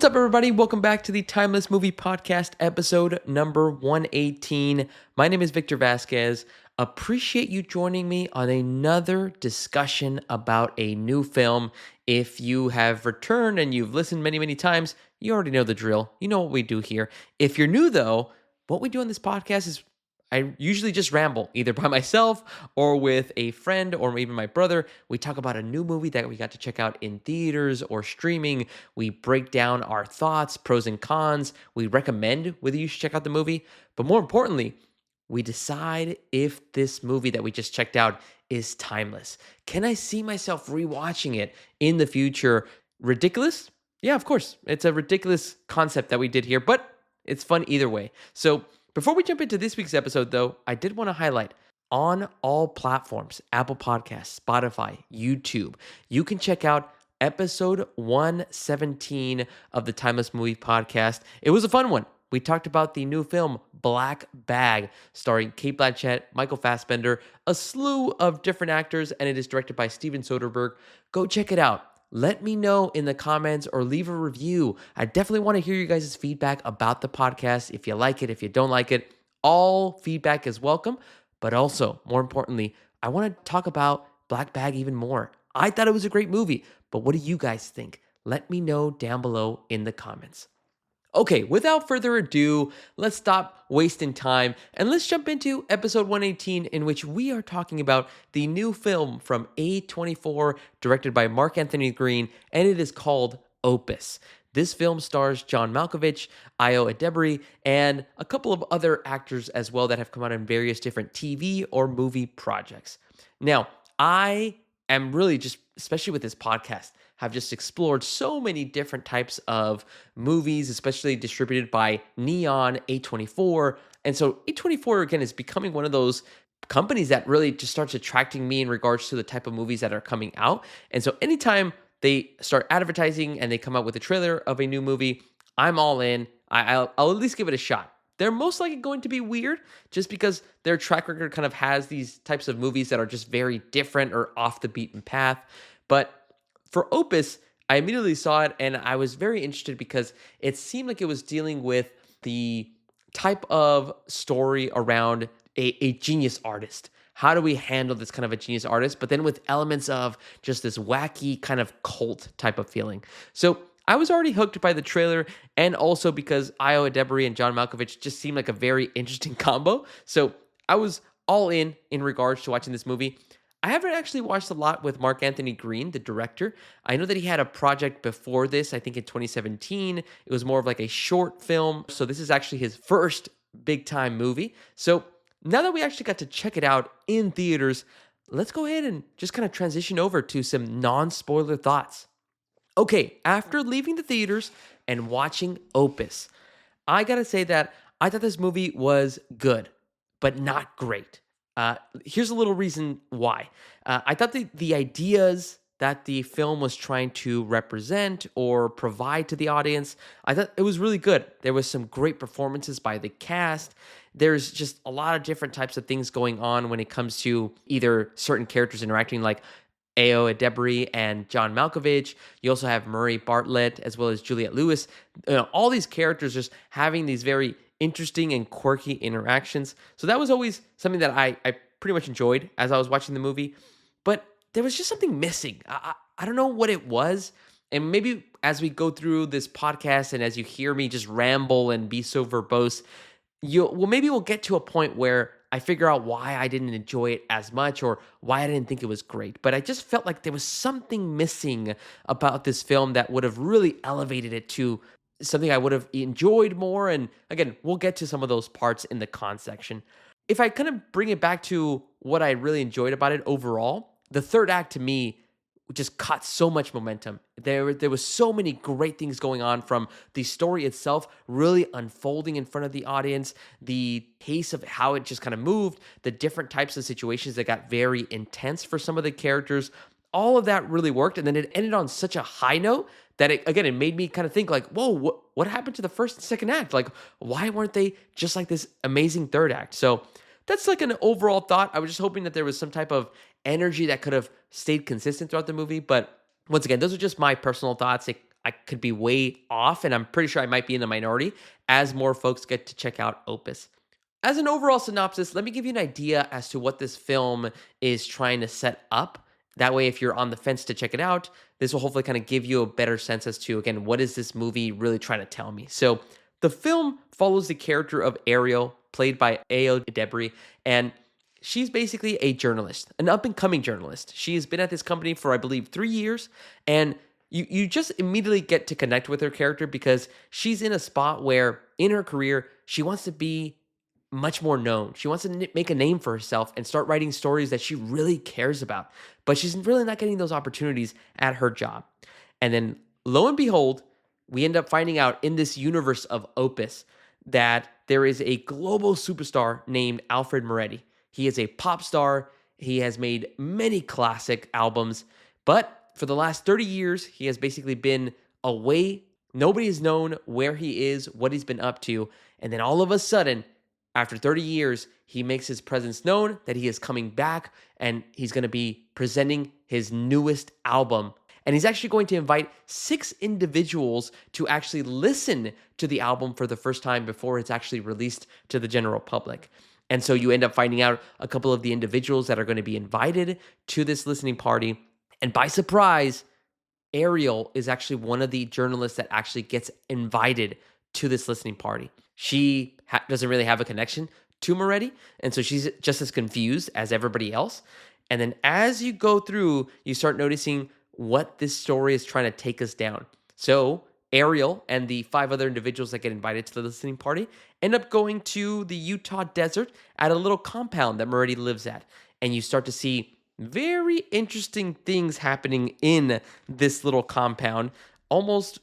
What's up, everybody? Welcome back to the Timeless Movie Podcast, episode number 118. My name is Victor Vasquez. Appreciate you joining me on another discussion about a new film. If you have returned and you've listened many, many times, you already know the drill. You know what we do here. If you're new, though, what we do on this podcast is I usually just ramble, either by myself or with a friend or even my brother. We talk about a new movie that we got to check out in theaters or streaming. We break down our thoughts, pros and cons. We recommend whether you should check out the movie. But more importantly, we decide if this movie that we just checked out is timeless. Can I see myself rewatching it in the future? Ridiculous? Yeah, of course. It's a ridiculous concept that we did here, but it's fun either way. So before we jump into this week's episode, though, I did want to highlight on all platforms, Apple Podcasts, Spotify, YouTube, you can check out episode 117 of the Timeless Movie Podcast. It was a fun one. We talked about the new film Black Bag, starring Cate Blanchett, Michael Fassbender, a slew of different actors, and it is directed by Steven Soderbergh. Go check it out. Let me know in the comments or leave a review. I definitely want to hear you guys' feedback about the podcast. If you like it, if you don't like it, all feedback is welcome. But also, more importantly, I want to talk about Black Bag even more. I thought it was a great movie, but what do you guys think? Let me know down below in the comments. Okay, without further ado, let's stop wasting time and let's jump into episode 118, in which we are talking about the new film from A24, directed by Mark Anthony Green, and it is called Opus. This film stars John Malkovich, Ayo Edebiri, and a couple of other actors as well that have come out in various different TV or movie projects. Now, I am really just, especially with this podcast, have just explored so many different types of movies, especially distributed by Neon, A24. And so A24, again, is becoming one of those companies that really just starts attracting me in regards to the type of movies that are coming out. And so anytime they start advertising and they come out with a trailer of a new movie, I'm all in. I'll at least give it a shot. They're most likely going to be weird just because their track record kind of has these types of movies that are just very different or off the beaten path. But for Opus, I immediately saw it and I was very interested because it seemed like it was dealing with the type of story around a genius artist. How do we handle this kind of a genius artist, but then with elements of just this wacky kind of cult type of feeling? So I was already hooked by the trailer, and also because Ayo Edebiri and John Malkovich just seemed like a very interesting combo. So I was all in regards to watching this movie. I haven't actually watched a lot with Mark Anthony Green, the director. I know that he had a project before this, I think in 2017. It was more of like a short film. So this is actually his first big time movie. So now that we actually got to check it out in theaters, let's go ahead and just kind of transition over to some non-spoiler thoughts. Okay, after leaving the theaters and watching Opus, I gotta say that I thought this movie was good, but not great. Here's a little reason why. I thought the ideas that the film was trying to represent or provide to the audience, I thought it was really good. There was some great performances by the cast. There's just a lot of different types of things going on when it comes to either certain characters interacting, like Ayo Edebiri and John Malkovich. You also have Murray Bartlett as well as Juliette Lewis. All these characters just having these very interesting and quirky interactions. So that was always something that I pretty much enjoyed as I was watching the movie. But there was just something missing. I don't know what it was. And maybe as we go through this podcast and as you hear me just ramble and be so verbose, maybe we'll get to a point where I figure out why I didn't enjoy it as much or why I didn't think it was great. But I just felt like there was something missing about this film that would have really elevated it to something I would have enjoyed more. And again, we'll get to some of those parts in the con section. If I kind of bring it back to what I really enjoyed about it overall, the third act to me just caught so much momentum. There was so many great things going on, from the story itself really unfolding in front of the audience, the pace of how it just kind of moved, the different types of situations that got very intense for some of the characters. All of that really worked, and then it ended on such a high note that it made me kind of think like, whoa, what happened to the first and second act? Like, why weren't they just like this amazing third act? So that's like an overall thought. I was just hoping that there was some type of energy that could have stayed consistent throughout the movie. But once again, those are just my personal thoughts. I could be way off, and I'm pretty sure I might be in the minority as more folks get to check out Opus. As an overall synopsis, let me give you an idea as to what this film is trying to set up. That way, if you're on the fence to check it out, this will hopefully kind of give you a better sense as to, again, what is this movie really trying to tell me? So, the film follows the character of Ariel, played by Ao Debris, and she's basically a journalist, an up and coming journalist. She has been at this company for, I believe, 3 years, and you just immediately get to connect with her character because she's in a spot where in her career, she wants to be much more known. She wants to make a name for herself and start writing stories that she really cares about. But she's really not getting those opportunities at her job. And then lo and behold, we end up finding out in this universe of Opus that there is a global superstar named Alfred Moretti. He is a pop star. He has made many classic albums, but for the last 30 years, he has basically been away. Nobody has known where he is, what he's been up to. And then all of a sudden, after 30 years, he makes his presence known that he is coming back and he's going to be presenting his newest album. And he's actually going to invite 6 individuals to actually listen to the album for the first time before it's actually released to the general public. And so you end up finding out a couple of the individuals that are going to be invited to this listening party. And by surprise, Ariel is actually one of the journalists that actually gets invited to this listening party. She doesn't really have a connection to Moretti, and so she's just as confused as everybody else. And then as you go through, you start noticing what this story is trying to take us down. So Ariel and the 5 other individuals that get invited to the listening party end up going to the Utah desert at a little compound that Moretti lives at. And you start to see very interesting things happening in this little compound, almost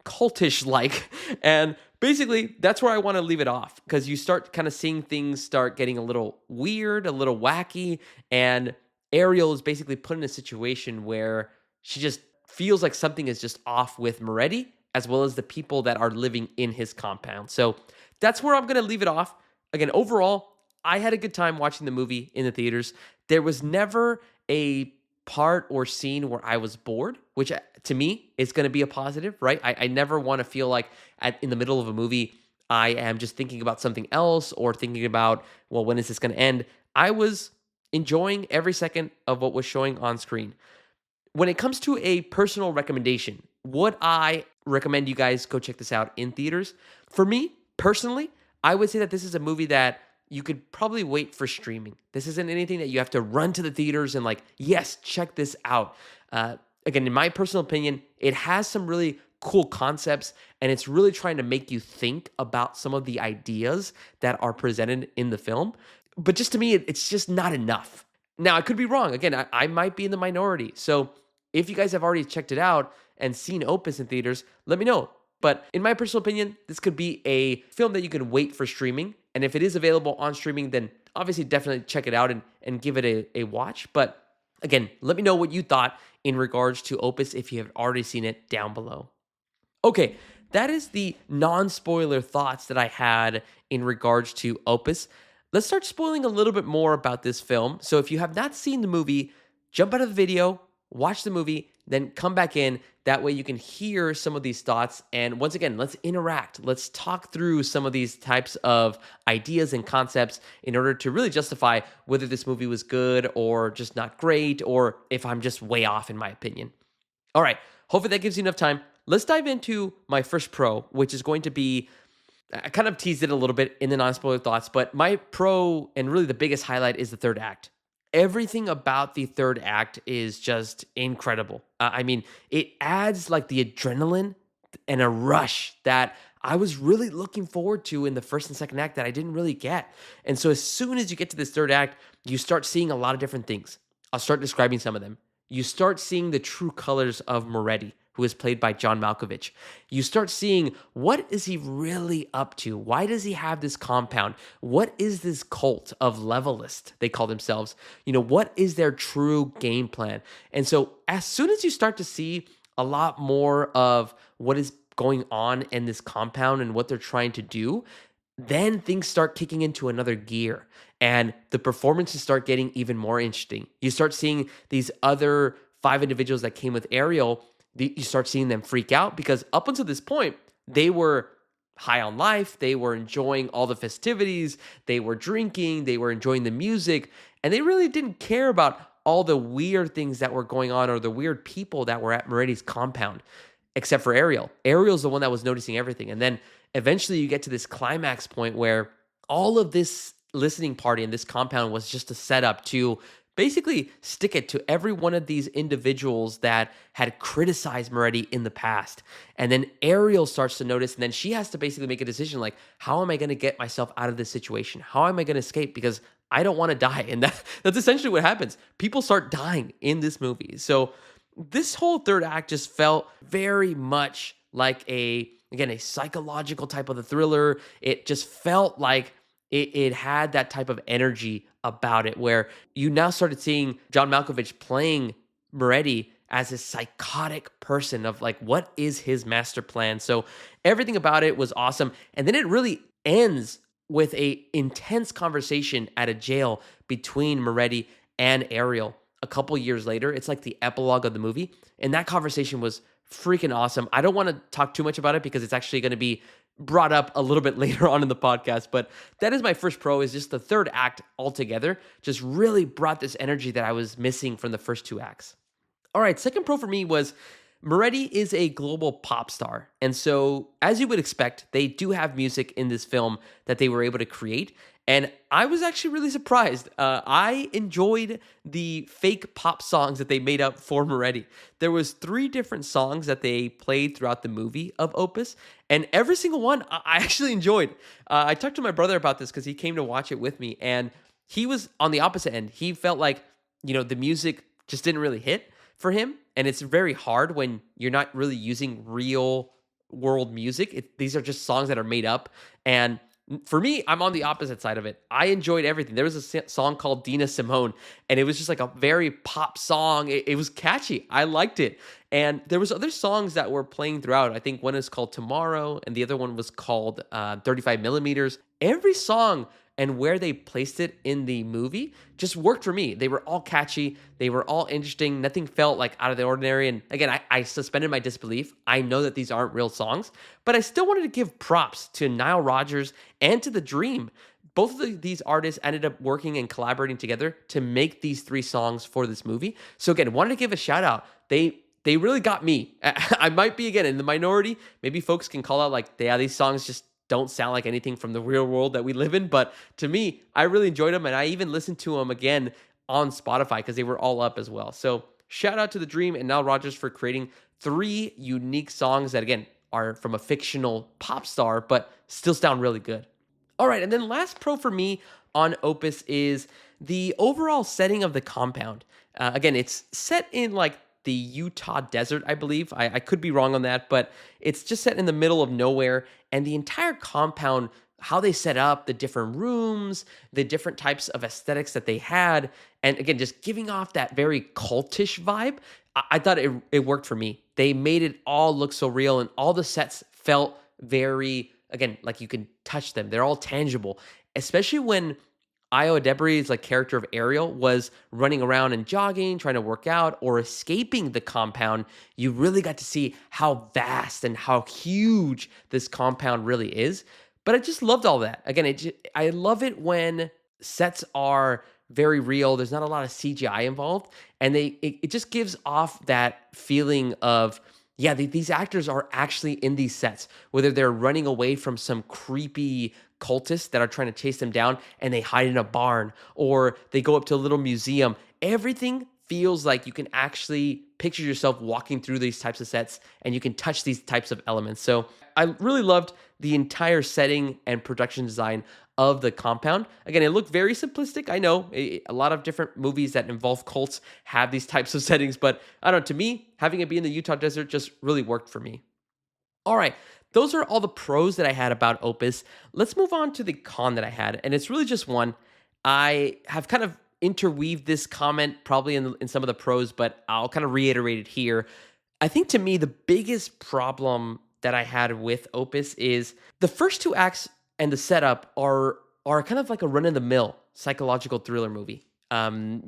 cultish like. And basically, that's where I want to leave it off because you start kind of seeing things start getting a little weird, a little wacky. And Ariel is basically put in a situation where she just feels like something is just off with Moretti, as well as the people that are living in his compound. So that's where I'm going to leave it off. Again, overall, I had a good time watching the movie in the theaters. There was never a part or scene where I was bored, which to me is going to be a positive, right? I never want to feel like in the middle of a movie, I am just thinking about something else or thinking about, well, when is this going to end? I was enjoying every second of what was showing on screen. When it comes to a personal recommendation, would I recommend you guys go check this out in theaters? For me, personally, I would say that this is a movie that you could probably wait for streaming. This isn't anything that you have to run to the theaters and like, yes, check this out. Again, in my personal opinion, it has some really cool concepts and it's really trying to make you think about some of the ideas that are presented in the film. But just to me, it's just not enough. Now, I could be wrong. Again, I might be in the minority. So if you guys have already checked it out and seen Opus in theaters, let me know. But in my personal opinion, this could be a film that you can wait for streaming. And if it is available on streaming, then obviously definitely check it out and give it a watch. But again, let me know what you thought in regards to Opus if you have already seen it down below. Okay, that is the non-spoiler thoughts that I had in regards to Opus. Let's start spoiling a little bit more about this film. So if you have not seen the movie, jump out of the video, watch the movie, then come back in. That way you can hear some of these thoughts. And once again, let's interact. Let's talk through some of these types of ideas and concepts in order to really justify whether this movie was good or just not great, or if I'm just way off in my opinion. All right, hopefully that gives you enough time. Let's dive into my first pro, which is going to be, I kind of teased it a little bit in the non-spoiler thoughts, but my pro and really the biggest highlight is the third act. Everything about the third act is just incredible. I mean, it adds like the adrenaline and a rush that I was really looking forward to in the first and second act that I didn't really get. And so as soon as you get to this third act, you start seeing a lot of different things. I'll start describing some of them. You start seeing the true colors of Moretti, who is played by John Malkovich. You start seeing, what is he really up to? Why does he have this compound? What is this cult of levelists, they call themselves? You know, what is their true game plan? And so as soon as you start to see a lot more of what is going on in this compound and what they're trying to do, then things start kicking into another gear and the performances start getting even more interesting. You start seeing these other 5 individuals that came with Ariel you start seeing them freak out because up until this point, they were high on life. They were enjoying all the festivities. They were drinking. They were enjoying the music. And they really didn't care about all the weird things that were going on or the weird people that were at Moretti's compound, except for Ariel. Ariel's the one that was noticing everything. And then eventually you get to this climax point where all of this listening party in this compound was just a setup to basically stick it to every one of these individuals that had criticized Moretti in the past. And then Ariel starts to notice, and then she has to basically make a decision like, how am I going to get myself out of this situation? How am I going to escape? Because I don't want to die. And that's essentially what happens. People start dying in this movie. So this whole third act just felt very much like again, a psychological type of the thriller. It just felt like it had that type of energy about it where you now started seeing John Malkovich playing Moretti as a psychotic person of like, what is his master plan? So everything about it was awesome. And then it really ends with a intense conversation at a jail between Moretti and Ariel a couple years later. It's like the epilogue of the movie. And that conversation was freaking awesome. I don't want to talk too much about it because it's actually going to be brought up a little bit later on in the podcast, but that is my first pro is just the third act altogether just really brought this energy that I was missing from the first two acts. All right, second pro for me was Moretti is a global pop star. And so, as you would expect, they do have music in this film that they were able to create. And I was actually really surprised. I enjoyed the fake pop songs that they made up for Moretti. There was 3 different songs that they played throughout the movie of Opus, and every single one I actually enjoyed. I talked to my brother about this because he came to watch it with me, and he was on the opposite end. He felt like, the music just didn't really hit for him. And it's very hard when you're not really using real world music. These are just songs that are made up. And for me, I'm on the opposite side of it. I enjoyed everything. There was a song called Dina Simone, and it was just like a very pop song. It was catchy. I liked it. And there was other songs that were playing throughout. I think one is called Tomorrow, and the other one was called 35 Millimeters. Every song and where they placed it in the movie just worked for me. They were all catchy. They were all interesting. Nothing felt like out of the ordinary. And again, I suspended my disbelief. I know that these aren't real songs, but I still wanted to give props to Nile Rodgers and to The Dream. Both of these artists ended up working and collaborating together to make these 3 songs for this movie. So again, wanted to give a shout out. They really got me. I might be, again, in the minority. Maybe folks can call out like, yeah, these songs just don't sound like anything from the real world that we live in. But to me, I really enjoyed them. And I even listened to them again on Spotify because they were all up as well. So shout out to The Dream and Nile Rodgers for creating 3 unique songs that, again, are from a fictional pop star, but still sound really good. All right. And then last pro for me on Opus is the overall setting of the compound. Again, it's set in like the Utah desert, I believe. I could be wrong on that, but it's just set in the middle of nowhere. And the entire compound, how they set up the different rooms, the different types of aesthetics that they had, and again, just giving off that very cultish vibe, I thought it worked for me. They made it all look so real, and all the sets felt very, again, like you can touch them. They're all tangible, especially when Io Debris, like character of Ariel, was running around and jogging, trying to work out, or escaping the compound. You really got to see how vast and how huge this compound really is. But I just loved all that. Again, I love it when sets are very real. There's not a lot of CGI involved, and it just gives off that feeling of, yeah, these actors are actually in these sets, whether they're running away from some creepy cultists that are trying to chase them down and they hide in a barn, or they go up to a little museum. Everything feels like you can actually picture yourself walking through these types of sets and you can touch these types of elements. So I really loved the entire setting and production design of the compound. Again, it looked very simplistic. I know a lot of different movies that involve cults have these types of settings, but I don't know, to me, having it be in the Utah desert just really worked for me. All right, those are all the pros that I had about Opus. Let's move on to the con that I had, and it's really just one. I have kind of interweaved this comment probably in some of the pros, but I'll kind of reiterate it here. I think to me, the biggest problem that I had with Opus is the first 2 acts and the setup are kind of like a run-of-the-mill psychological thriller movie.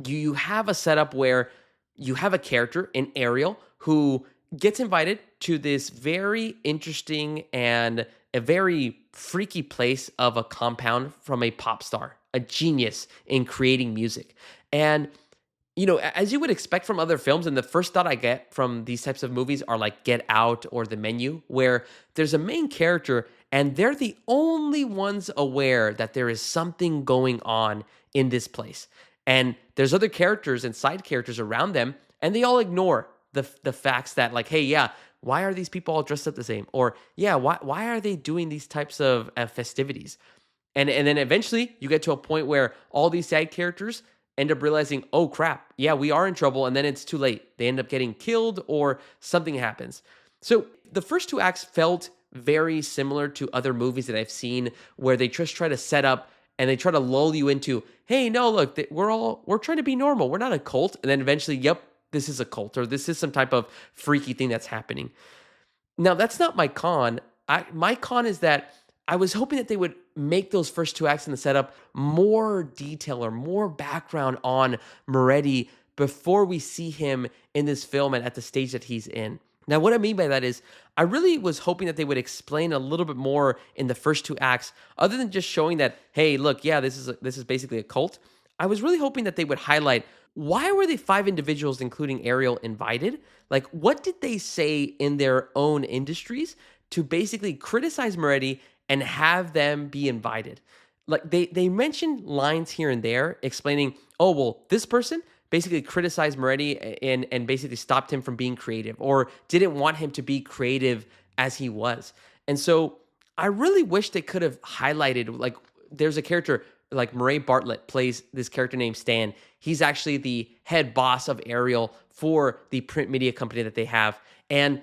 You have a setup where you have a character in Ariel who gets invited to this very interesting and a very freaky place of a compound from a pop star, a genius in creating music. And as you would expect from other films, and the first thought I get from these types of movies are like Get Out or The Menu, where there's a main character and they're the only ones aware that there is something going on in this place. And there's other characters and side characters around them, and they all ignore the facts that, like, hey, yeah, why are these people all dressed up the same? Or yeah, why are they doing these types of festivities? And then eventually you get to a point where all these side characters end up realizing, oh crap, yeah, we are in trouble. And then it's too late. They end up getting killed or something happens. So the first two acts felt very similar to other movies that I've seen where they just try to set up and they try to lull you into, hey, no, look, we're trying to be normal. We're not a cult. And then eventually, yep, this is a cult or this is some type of freaky thing that's happening. Now, that's not my con. My con is that I was hoping that they would make those first two acts in the setup more detail or more background on Moretti before we see him in this film and at the stage that he's in. Now, what I mean by that is I really was hoping that they would explain a little bit more in the first two acts, other than just showing that, hey, look, yeah, this is basically a cult. I was really hoping that they would highlight why were the five individuals, including Ariel, invited? Like, what did they say in their own industries to basically criticize Moretti and have them be invited? Like, they mentioned lines here and there explaining, oh, well, this person basically criticized Moretti and basically stopped him from being creative or didn't want him to be creative as he was. And so I really wish they could have highlighted, like, there's a character like Murray Bartlett plays this character named Stan. He's actually the head boss of Ariel for the print media company that they have. And,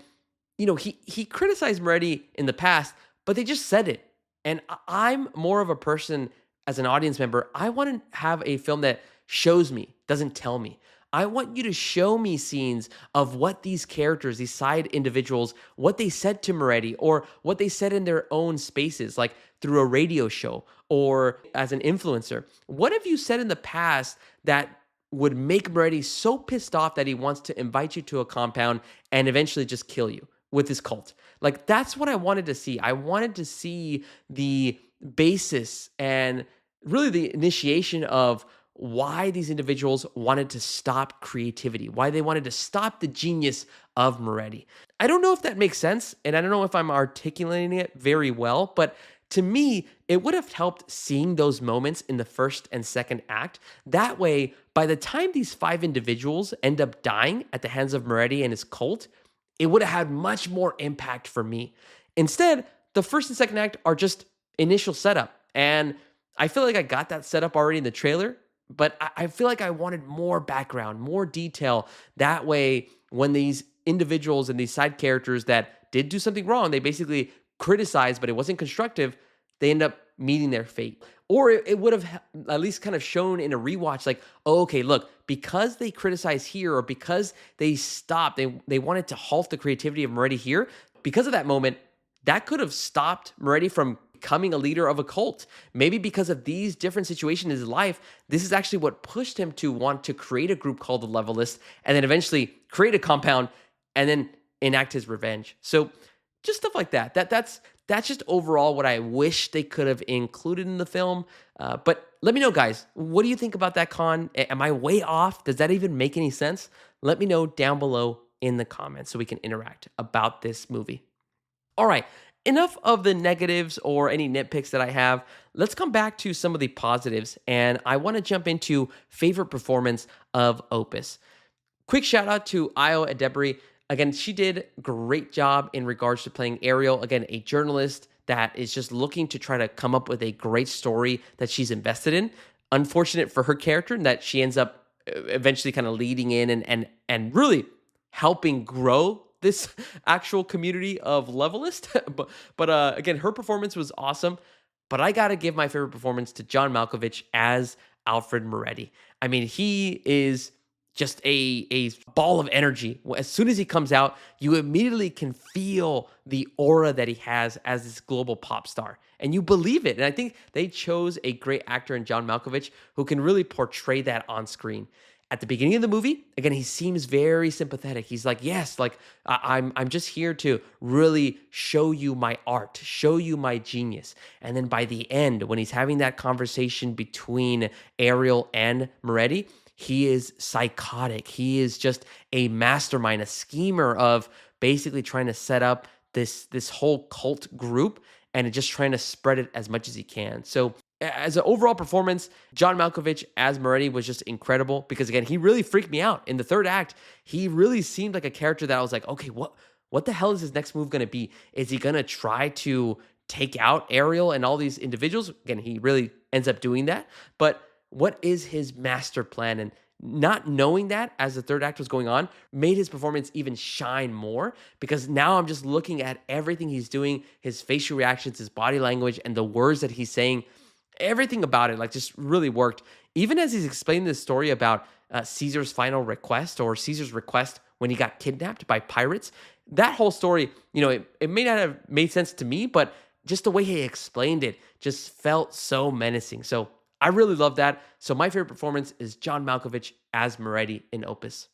he criticized Moretti in the past, but they just said it. And I'm more of a person as an audience member. I want to have a film that shows me, doesn't tell me. I want you to show me scenes of what these characters, these side individuals, what they said to Moretti or what they said in their own spaces, like through a radio show or as an influencer. What have you said in the past that would make Moretti so pissed off that he wants to invite you to a compound and eventually just kill you with his cult? Like, that's what I wanted to see. I wanted to see the basis and really the initiation of why these individuals wanted to stop creativity, why they wanted to stop the genius of Moretti. I don't know if that makes sense, and I don't know if I'm articulating it very well, but to me, it would have helped seeing those moments in the first and second act. That way, by the time these five individuals end up dying at the hands of Moretti and his cult, it would have had much more impact for me. Instead, the first and second act are just initial setup, and I feel like I got that setup already in the trailer, but I feel like I wanted more background, more detail. That way, when these individuals and these side characters that did do something wrong, they basically criticized, but it wasn't constructive, they end up meeting their fate. Or it would have at least kind of shown in a rewatch, like, oh, okay, look, because they criticize here or because they stopped, they wanted to halt the creativity of Moretti here, because of that moment, that could have stopped Moretti from becoming a leader of a cult. Maybe because of these different situations in his life, this is actually what pushed him to want to create a group called the Levelists and then eventually create a compound and then enact his revenge. So just stuff like that. That's just overall what I wish they could have included in the film. But let me know, guys, what do you think about that con? Am I way off? Does that even make any sense? Let me know down below in the comments so we can interact about this movie. All right, enough of the negatives or any nitpicks that I have. Let's come back to some of the positives, and I want to jump into favorite performance of Opus. Quick shout out to Ayo Edebiri. Again, she did a great job in regards to playing Ariel. Again, a journalist that is just looking to try to come up with a great story that she's invested in. Unfortunate for her character that she ends up eventually kind of leading in and really helping grow this actual community of Levelist. but again, her performance was awesome. But I got to give my favorite performance to John Malkovich as Alfred Moretti. I mean, he is just a ball of energy. As soon as he comes out, you immediately can feel the aura that he has as this global pop star. And you believe it. And I think they chose a great actor in John Malkovich who can really portray that on screen. At the beginning of the movie, again, he seems very sympathetic. He's like, "Yes, like I'm just here to really show you my art, show you my genius." And then by the end, when he's having that conversation between Ariel and Moretti, he is psychotic. He is just a mastermind, a schemer of basically trying to set up this whole cult group and just trying to spread it as much as he can. So as an overall performance, John Malkovich as Moretti was just incredible because again, he really freaked me out. In the third act, he really seemed like a character that I was like, okay, what the hell is his next move going to be? Is he going to try to take out Ariel and all these individuals? Again, he really ends up doing that. But what is his master plan? And not knowing that as the third act was going on made his performance even shine more because now I'm just looking at everything he's doing, his facial reactions, his body language, and the words that he's saying. Everything about it like just really worked. Even as he's explaining this story about Caesar's final request or Caesar's request when he got kidnapped by pirates, that whole story, it may not have made sense to me, but just the way he explained it just felt so menacing. So I really love that. So my favorite performance is John Malkovich as Moretti in Opus.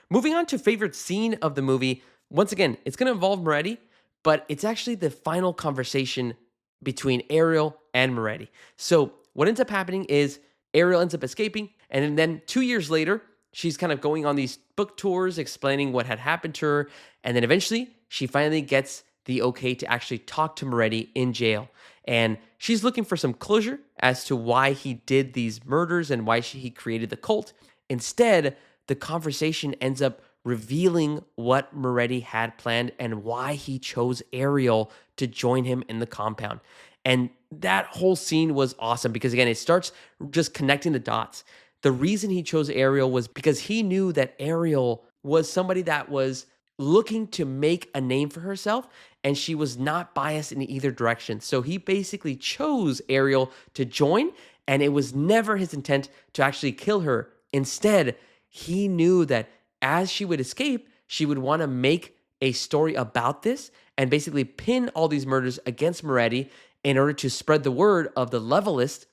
Moving on to favorite scene of the movie. Once again, it's going to involve Moretti, but it's actually the final conversation between Ariel and Moretti. So what ends up happening is Ariel ends up escaping, and then 2 years later, she's kind of going on these book tours explaining what had happened to her, and then eventually she finally gets the okay to actually talk to Moretti in jail. And she's looking for some closure as to why he did these murders and why he created the cult. Instead, the conversation ends up revealing what Moretti had planned and why he chose Ariel to join him in the compound. And that whole scene was awesome because, again, it starts just connecting the dots. The reason he chose Ariel was because he knew that Ariel was somebody that was looking to make a name for herself, and she was not biased in either direction. So he basically chose Ariel to join, and it was never his intent to actually kill her. Instead, he knew that as she would escape, she would want to make a story about this and basically pin all these murders against Moretti in order to spread the word of the Levelist.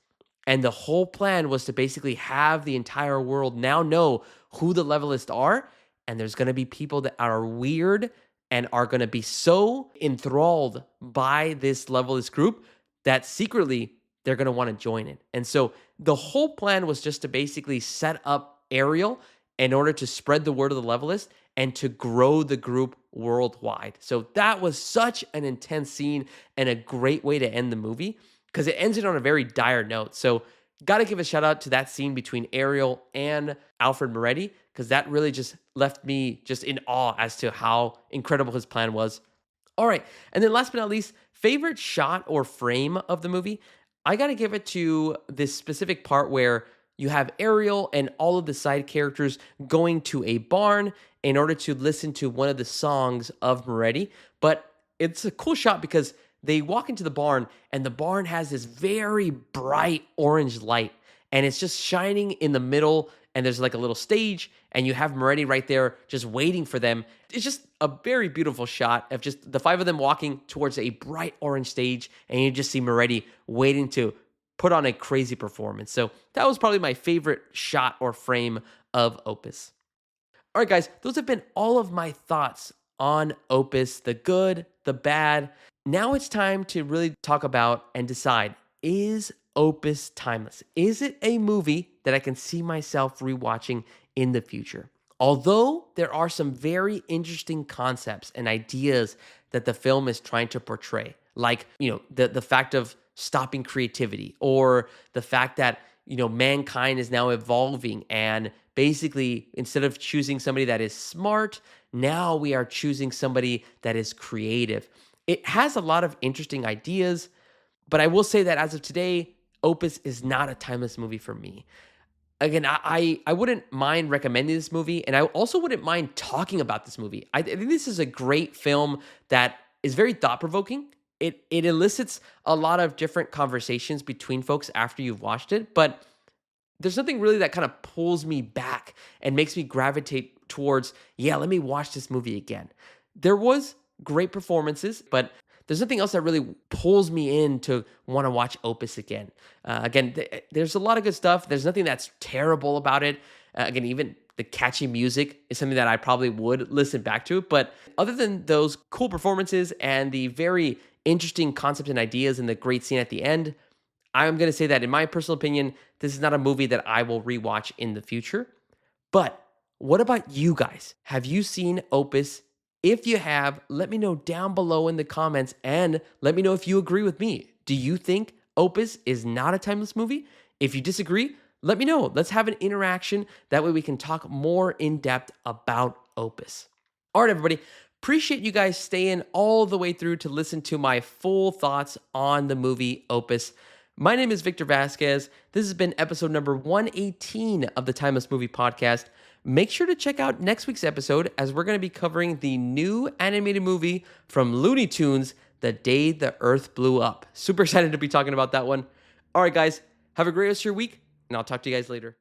And the whole plan was to basically have the entire world now know who the Levelists are. And there's going to be people that are weird and are going to be so enthralled by this Levelist group that secretly they're going to want to join it. And so the whole plan was just to basically set up Ariel in order to spread the word of the Levelist and to grow the group worldwide. So that was such an intense scene and a great way to end the movie because it ends it on a very dire note. So got to give a shout out to that scene between Ariel and Alfred Moretti because that really just left me just in awe as to how incredible his plan was. All right. And then last but not least, favorite shot or frame of the movie. I got to give it to this specific part where you have Ariel and all of the side characters going to a barn in order to listen to one of the songs of Moretti. But it's a cool shot because they walk into the barn and the barn has this very bright orange light and it's just shining in the middle. And there's like a little stage and you have Moretti right there just waiting for them. It's just a very beautiful shot of just the five of them walking towards a bright orange stage. And you just see Moretti waiting to put on a crazy performance. So that was probably my favorite shot or frame of Opus. All right, guys, those have been all of my thoughts on Opus, the good, the bad. Now it's time to really talk about and decide, is Opus timeless? Is it a movie that I can see myself rewatching in the future? Although there are some very interesting concepts and ideas that the film is trying to portray, like, the fact of stopping creativity or the fact that, mankind is now evolving and basically instead of choosing somebody that is smart, now we are choosing somebody that is creative. It has a lot of interesting ideas, but I will say that as of today, Opus is not a timeless movie for me. Again, I wouldn't mind recommending this movie, and I also wouldn't mind talking about this movie. I think this is a great film that is very thought-provoking. It elicits a lot of different conversations between folks after you've watched it, but there's nothing really that kind of pulls me back and makes me gravitate towards, let me watch this movie again. There was great performances, but there's nothing else that really pulls me in to want to watch Opus again. There's a lot of good stuff. There's nothing that's terrible about it. Again, even the catchy music is something that I probably would listen back to. But other than those cool performances and the very interesting concepts and ideas and the great scene at the end, I'm going to say that in my personal opinion, this is not a movie that I will rewatch in the future. But what about you guys? Have you seen Opus? If you have, let me know down below in the comments and let me know if you agree with me. Do you think Opus is not a timeless movie? If you disagree, let me know. Let's have an interaction. That way we can talk more in depth about Opus. All right, everybody. Appreciate you guys staying all the way through to listen to my full thoughts on the movie Opus. My name is Victor Vasquez. This has been episode number 118 of the Timeless Movie Podcast. Make sure to check out next week's episode as we're going to be covering the new animated movie from Looney Tunes, The Day the Earth Blew Up. Super excited to be talking about that one. All right, guys, have a great rest of your week, and I'll talk to you guys later.